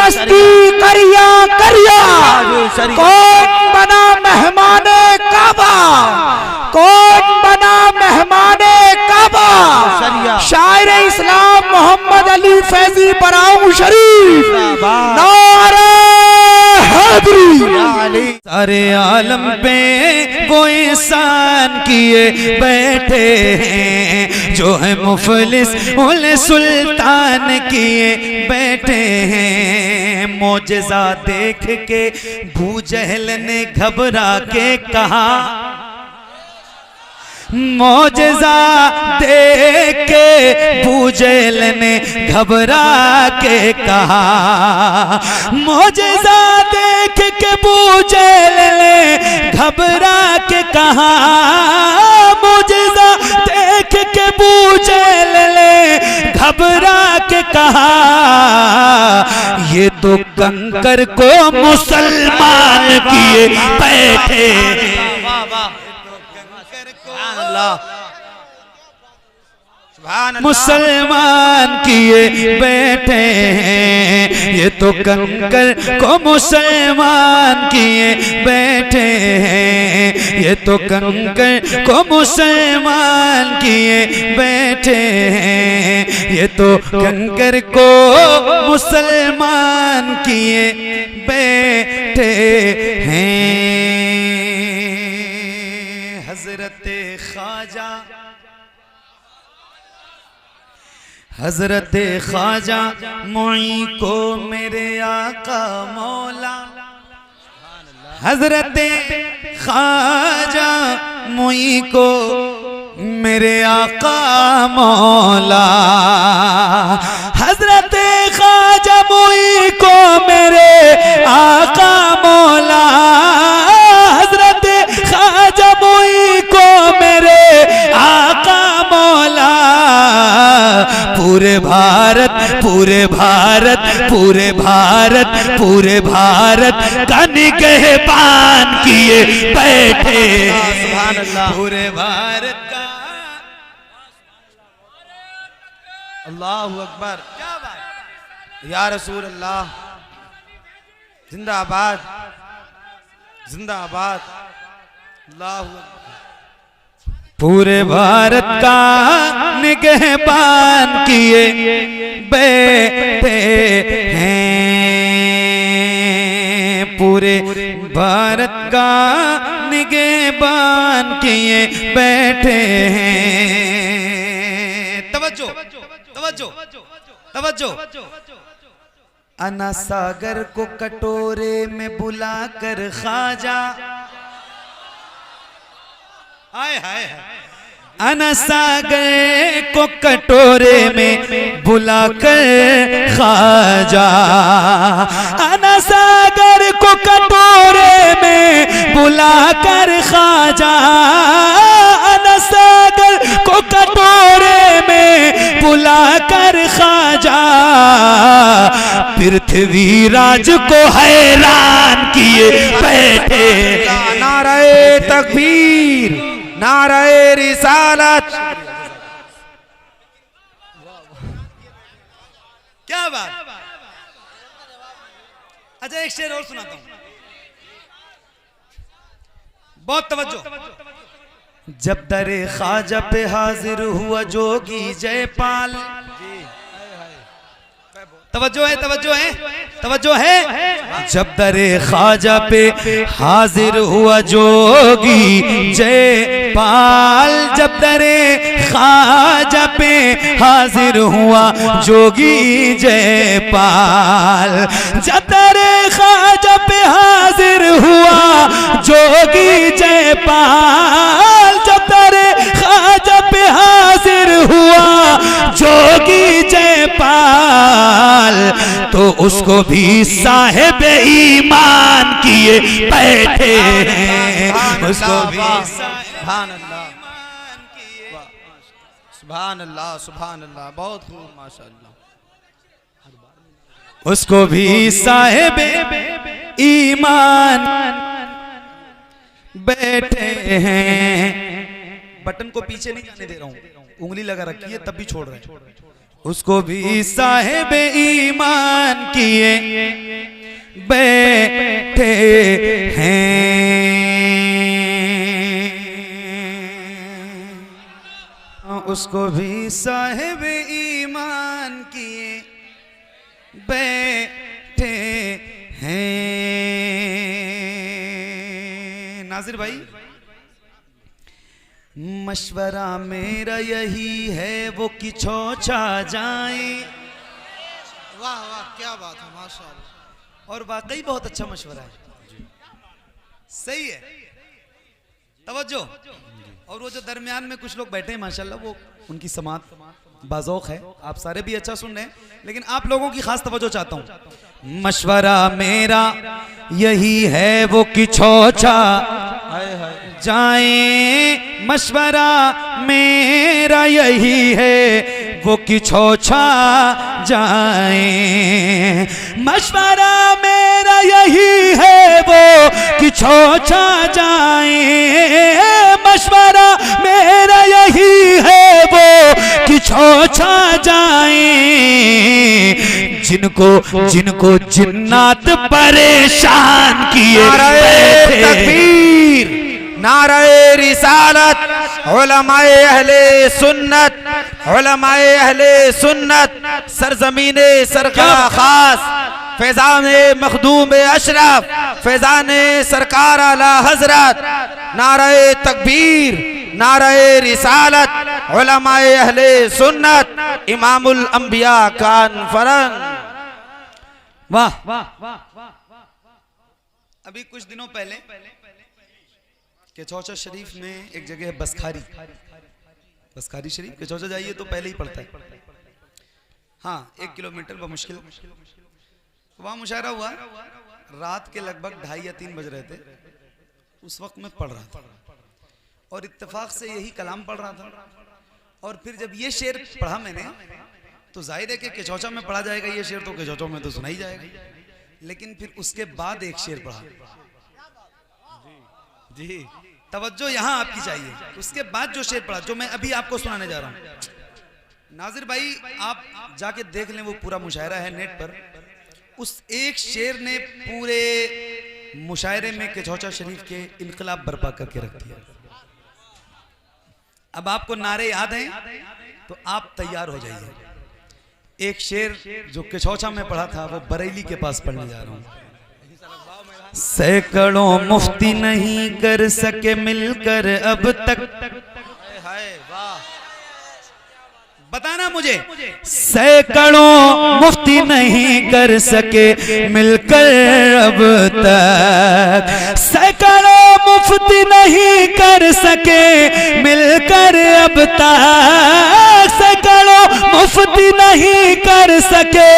मस्ती करिया करिया, कौन बना मेहमाने काबा, कौन बना मेहमाने काबा। शायर इस्लाम मोहम्मद अली फैजी बराऊं शरीफ, नारे हैदरी। सारे आलम पे वो एहसान किए बैठे हैं जो है मुफलिस उल सुल्तान किए बैठे हैं। मोजज़ा देख के बूजहल ने घबरा के कहा, मोजज़ा देख के बूजहल ने घबरा के कहा, मोजज़ा देख के बूजहल ने घबरा के कहा, मोजज़ा देख के बूजहल ने घबरा के कहा, ये तो कंकर को मुसलमान किए बैठे। मुसलमान किए बैठे हैं, ये तो कंकर को मुसलमान किए बैठे हैं, ये तो कंकर को मुसलमान किए बैठे हैं, ये तो कंकर को मुसलमान किए बैठे हैं। हजरते ख्वाजा, हजरते ख्वाजा मुई को मेरे आका मौला, हजरते ख्वाजा मुई को मेरे आका मौला, हजरते ख्वाजा मुई को मेरे आका मौला, हजरते ख्वाजा मुई को मेरे आका मौला। पूरे भारत पूरे भारत पूरे भारत पूरे भारत का निगहबान किए बैठे, पूरे भारत का। अल्लाहु अकबर, क्या बात या रसूल अल्लाह, जिंदाबाद जिंदाबाद। अल्लाहु अकबर। पूरे भारत का निगहबान किए बैठे हैं, पूरे भारत का निगहबान किए बैठे हैं। तवज्जो तवज्जो तवज्जो। अना सागर को कटोरे में बुलाकर ख्वाजा, हाय हाय, अना सागर को कटोरे में बुलाकर ख्वाजा, अना सागर को कटोरे में बुलाकर ख्वाजा, अना सागर को कटोरे में बुलाकर ख्वाजा, पृथ्वी राज को हैरान किए बैठे। नारे तकबीर, नारे रिसालत। क्या बात। अच्छा एक शेर और सुनाता हूं, बहुत तवज्जो। जब दरे ख्वाजा पे हाजिर हुआ जोगी जयपाल, तवज्जो है तवज्जो है तवज्जो है। जब दरे ख्वाजा पे हाजिर हुआ जोगी जयपाल, जब दरे ख्वाजा पे हाजिर हुआ जोगी जयपाल, जब दरे ख्वाजा पे हाजिर हुआ जोगी जयपाल, जब दरे ख्वाजा पे हाजिर हुआ जोगी जयपाल, तो उसको भी साहिब ईमान किए बैठे हैं, उसको भी सुभान अल्लाह सुभान अल्लाह सुभान अल्लाह। बहुत खूब माशाअल्लाह। उसको भी साहिब ईमान बैठे हैं। बटन को पीछे नहीं जाने दे रहा हूं, उंगली लगा रखी है तब भी छोड़ रहे हैं। उसको भी साहिब ईमान किए बैठे हैं, उसको भी साहिब ईमान किए बैठे हैं। नाजिर भाई, मशवरा मेरा यही है वो कि छोचा जाए। वाह वाह, क्या बात है, माशाअल्लाह। और वाकई बहुत अच्छा मशवरा है, सही है, तवज्जो। और वो जो दरमियान में कुछ लोग बैठे हैं माशाल्लाह, वो उनकी समात बाज़ौक़ है, आप सारे भी अच्छा सुन रहे हैं, लेकिन आप लोगों की खास तवज्जो चाहता हूँ। मशवरा मेरा यही है वो कि छोचा जाए, मशवरा मेरा यही है वो कि छोचा जाए, मशवरा मेरा यही है वो कि छोचा जाए, मशवरा मेरा यही है वो कि छोचा जाए, जिनको जिनको जिन्नात परेशान किए तकबीर, नारे रिसालत, उलमाए अहले सुन्नत, उलमाए अहले सुन्नत, सरजमीने सरकार खास, फैजान मखदूम अशरफ, फैजान सरकार आला हजरत, नारे तकबीर, नारे रिसालत, उलमाए अहले सुन्नत, इमामुल अंबिया कॉन्फ्रेंस। वाह। अभी कुछ दिनों पहले केचौचा शरीफ में एक जगह है बसखारी, बसखारी शरीफ, केचौचा जाइए तो पहले ही पड़ता है, हाँ 1 किलोमीटर बमुश्किल। वहाँ मुशायरा हुआ, रात के लगभग 2:30 या 3 बज रहे थे, उस वक्त मैं पढ़ रहा था और इत्तेफाक से यही कलाम पढ़ रहा था। और फिर जब ये शेर पढ़ा मैंने तो जाहिर है कि केचौचा में पढ़ा जाएगा ये शेर, तो केचौचा में तो सुना ही जाएगा, लेकिन फिर उसके बाद एक शेर पढ़ा जी, तवज्जो यहां आपकी चाहिए। उसके बाद जो शेर पढ़ा जो मैं अभी आपको सुनाने जा रहा हूं, नाजिर भाई आप जाके देख लें, वो पूरा मुशायरा है नेट पर। उस एक शेर ने पूरे मुशायरे में केचौचा शरीफ के इनकलाब बर्पा करके रख दिया। अब आपको नारे याद हैं तो आप तैयार हो जाइए। एक शेर जो केचौचा में पढ़ा था वो बरेली के पास पढ़ने जा रहा हूं। सैकड़ों मुफ्ती नहीं कर सके मिलकर अब तक, बताना मुझे, सैकड़ों मुफ्ती नहीं कर सके मिलकर अब तक, सैकड़ों मुफ्ती नहीं कर सके मिलकर अब तक, सैकड़ों मुफ्ती नहीं कर सके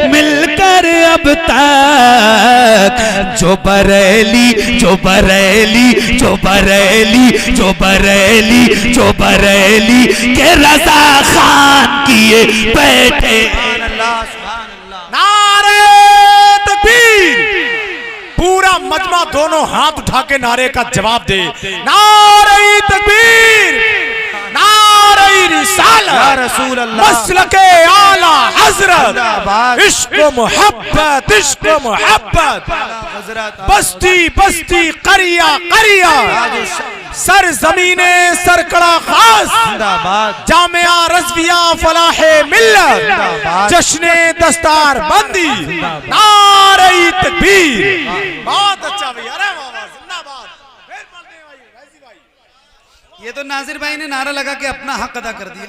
मिलकर अब तक, जो बरेली जो बरेली जो बरेली जो बरेली जो बरेली के रज़ा खान किए बैठे। नारे तकबीर, पूरा मजमा दोनों हाथ उठा के नारे का जवाब दे। नारे तकबीर, नारे रिसालत, या रसूल अल्लाह, मसलके आला हजरत, इश्क मोहब्बत, इश्क मोहब्बत, बस्ती बस्ती करिया करिया, सर जमीने सरकड़ा खास, जामिया रज़विया फलाहे मिल्लत, जश्ने दस्तार बंदी, नारे तकबीर। बहुत अच्छा भैया, अरे वाह, जिंदाबाद। ये तो नाजिर भाई ने नारा लगा के अपना हक अदा कर दिया।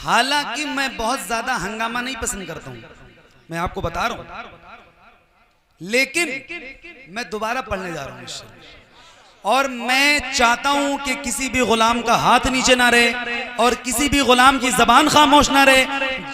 हालांकि मैं बहुत ज्यादा हंगामा नहीं पसंद करता हूं, मैं आपको बता रहा हूं, लेकिन मैं दोबारा पढ़ने जा रहा हूं इस शेर। और मैं चाहता हूं कि किसी भी गुलाम का हाथ नीचे ना रहे और किसी भी गुलाम की जबान खामोश ना रहे।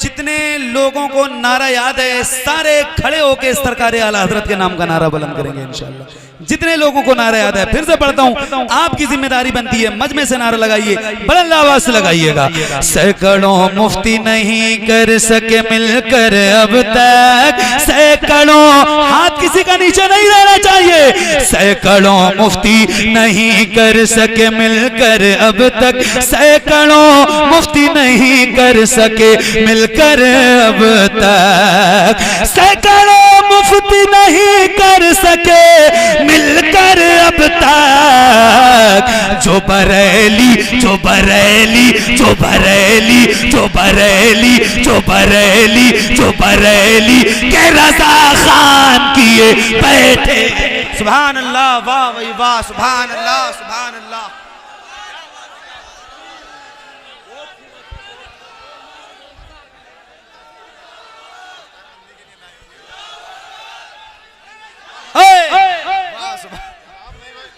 जितने लोगों को नारा याद है सारे खड़े होकर सरकार आला हजरत के नाम का नारा बुलंद करेंगे इंशाअल्लाह। जितने लोगों को नारा याद है, फिर से पढ़ता हूं, आपकी जिम्मेदारी बनती है मजमे से नारा लगाइए, बुलंद आवाज से लगाइएगा। सैकड़ों मुफ्ती नहीं कर सके मिलकर अब तक, सैकड़ों, हाथ किसी का नीचे नहीं रहना चाहिए, सैकड़ों मुफ्ती नहीं कर सके मिलकर अब तक, सैकड़ों मुफ्ती नहीं कर सके मिलकर अब तक, सैकड़ों मुफ्ती नहीं कर सके मिलकर अब तक। जो बरेली जो बरेली जो बरेली जो बरेली जो बरेली जो बरेली के रजा खान किए बैठे। सुभान अल्लाह, वाह भाई वाह, सुभान अल्लाह, सुभान अल्लाह।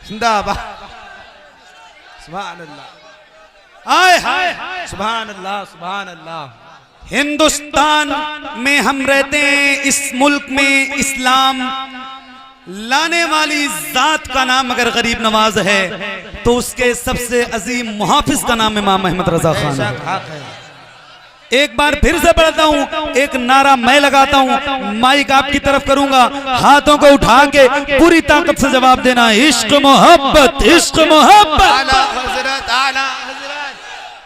जिंदाबाद, सुभान अल्लाह, आय हाय, सुभान अल्लाह, सुभान अल्लाह। हिंदुस्तान में हम रहते हैं, इस मुल्क में इस्लाम लाने वाली जात का नाम अगर गरीब नवाज है तो उसके सबसे अजीम मुहाफिज का नाम इमाम अहमद रजा खान है। एक बार फिर से पढ़ता हूँ, एक नारा मैं लगाता हूँ, माइक आपकी तरफ करूंगा, हाथों को उठा के पूरी ताकत से जवाब देना। इश्क मोहब्बत, इश्क मोहब्बत। आला हजरत, आला हजरत।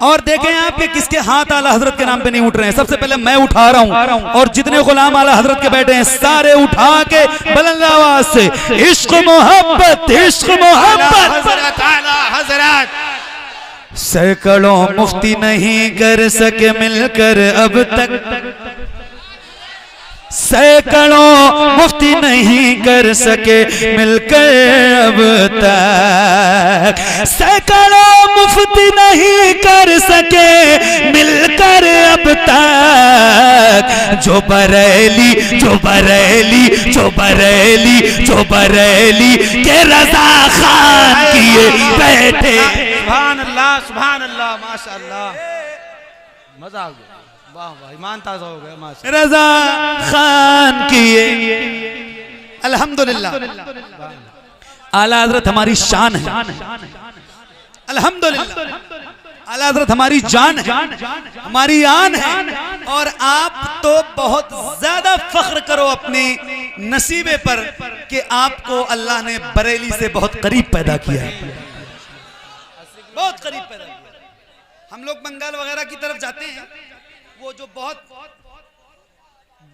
और देखें आप कि किसके हाथ आला हजरत के नाम पे नहीं उठ रहे हैं। सबसे पहले मैं उठा रहा हूँ और जितने गुलाम आला हजरत के बैठे हैं सारे उठा के बुलंद आवाज से इश्क मोहब्बत, इश्क मोहब्बत। हजरत, आला हजरत। सैकड़ों मुफ्ती नहीं कर सके मिलकर अब तक, सैकड़ों मुफ्ती नहीं कर सके मिलकर अब तक, सैकड़ों मुफ्ती नहीं कर सके मिलकर अब तक। जो बरेली जो बरेली जो बरेली जो बरेली के रजा खान किए बैठे। सुभान अल्लाह, सुभान अल्लाह, माशाअल्लाह, मजा आ गया, वाह वाह, ईमान ताज़ा हो गया, माशाअल्लाह। रजा खान किए, अल्हम्दुलिल्लाह। आला हजरत हमारी शान है, अल्हम्दुलिल्लाह। आला हजरत हमारी जान है, हमारी आन है। और आप तो बहुत ज्यादा फख्र करो अपने नसीबे पर कि आपको अल्लाह ने बरेली से बहुत करीब पैदा किया है, बहुत करीब पैदा किया। हम लोग बंगाल वगैरह की तरफ जाते हैं, वो जो बहुत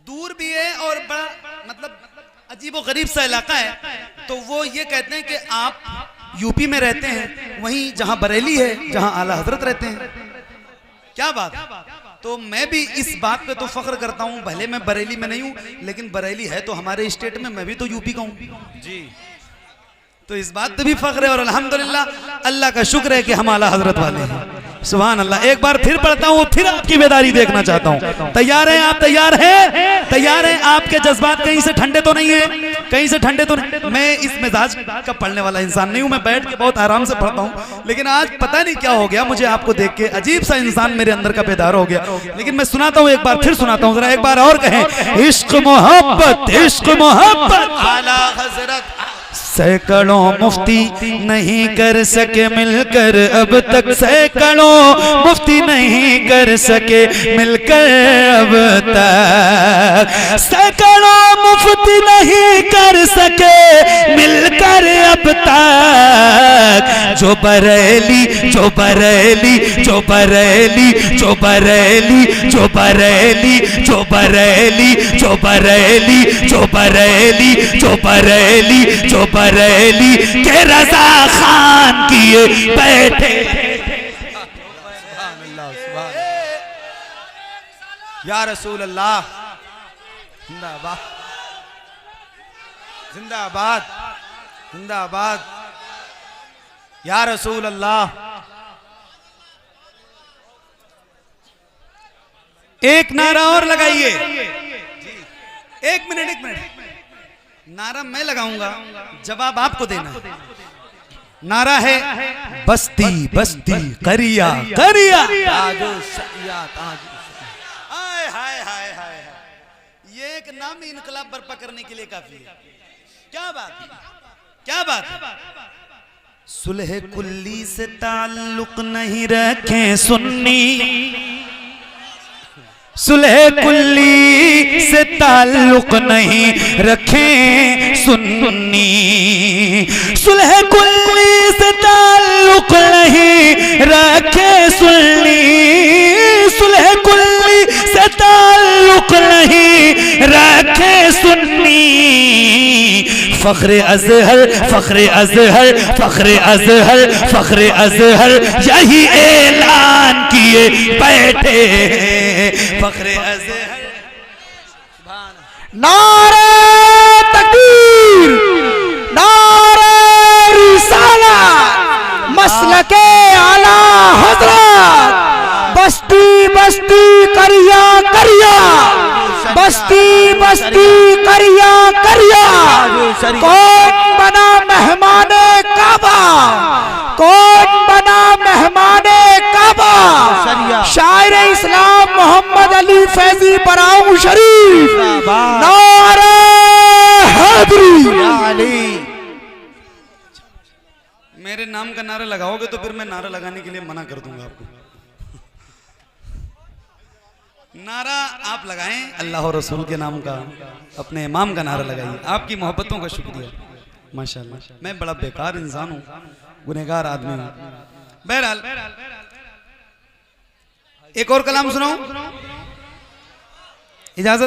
दूर भी है और बड़ा मतलब अजीबो गरीब सा इलाका है, तो वो ये कहते हैं कि आप यूपी में रहते हैं, वहीं जहां बरेली है, जहां आला हजरत रहते हैं। क्या बात है? तो मैं भी इस बात पे तो फख्र करता हूं, भले मैं बरेली में नहीं हूं, लेकिन बरेली है तो हमारे स्टेट में, मैं भी तो यूपी का हूं जी। तो इस बात पे भी फख्र है और अल्हम्दुलिल्लाह अल्लाह का शुक्र है कि हम आला हजरत वाले हैं। सुभान अल्लाह। एक बार फिर पढ़ता हूँ, फिर आपकी बेदारी देखना चाहता हूँ। तैयार हैं आप? तैयार हैं? तैयार हैं? आपके जज्बात कहीं से ठंडे तो नहीं है? कहीं से ठंडे तो नहीं? मैं इस मिजाज का पढ़ने वाला इंसान नहीं हूँ, मैं बैठ के बहुत आराम से पढ़ता हूँ, लेकिन आज पता नहीं क्या हो गया, मुझे आपको देख के अजीब सा इंसान मेरे अंदर का बेदार हो गया। लेकिन मैं सुनाता हूँ, एक बार फिर सुनाता हूँ, जरा एक बार और कहें, इश्क मोहब्बत, इश्क मोहब्बत। आला हजरत। सैकड़ों मुफ्ती नहीं कर सके मिलकर अब तक, सैकड़ों मुफ्ती नहीं कर सके मिलकर अब तक, सैकड़ों मुफ्ती नहीं कर सके मिलकर अब तक। जो बरेली जो बरेली जो बरेली जो बरेली जो बरेली जो बरेली जो बरेली जो बरेली जो बरेली जो बरेली के रजा खान किए बैठे। या रसूल अल्लाह, जिंदाबाद, जिंदाबाद, जिंदाबाद, या रसूल अल्लाह। एक नारा और लगाइए। एक मिनट, एक मिनट। नारा मैं लगाऊंगा, जवाब आपको देना है। नारा है बस्ती बस्ती करिया करिया। हाय हाय हाय हाय, ये एक नामी इनकलाब बर्पा करने के लिए काफी है। क्या बात, क्या बात। सुलह कुल्ली से ताल्लुक नहीं रखे सुन्नी, सुलह कुल्ली से ताल्लुक नहीं रखें सुन्नी, सुलह कुल्ली रखे सुन्नी सुलह कुल्ली से ताल्लुक नहीं रखे सुन्नी। फख्रे अजहर फख्रे अजहर फख्रे अजहर फख्रे अजहर यही ऐलान किए बैठे फख्रे अजहर। नारे तकबीर, नारे रिसालत, मसलके आला हजरत, बस्ती बस्ती करिया करिया, बस्ती बस्ती करिया करिया। कौन बना मेहमाने काबा, कौन बना मेहमाने काबा? शायर इस्लाम मोहम्मद अली फैजी बराऊ शरीफ। नारे हैदरी। मेरे नाम का नारा लगाओगे तो फिर मैं नारा लगाने के लिए मना कर दूंगा आपको। नारा आप लगाएं अल्लाह और रसूल के नाम का, अपने इमाम का नारा लगाइए। आपकी मोहब्बतों का शुक्रिया माशाल्लाह। मैं बड़ा बेकार इंसान हूँ, गुनहगार आदमी हूँ। बहरहाल एक और कलाम सुनाऊं, इजाजत?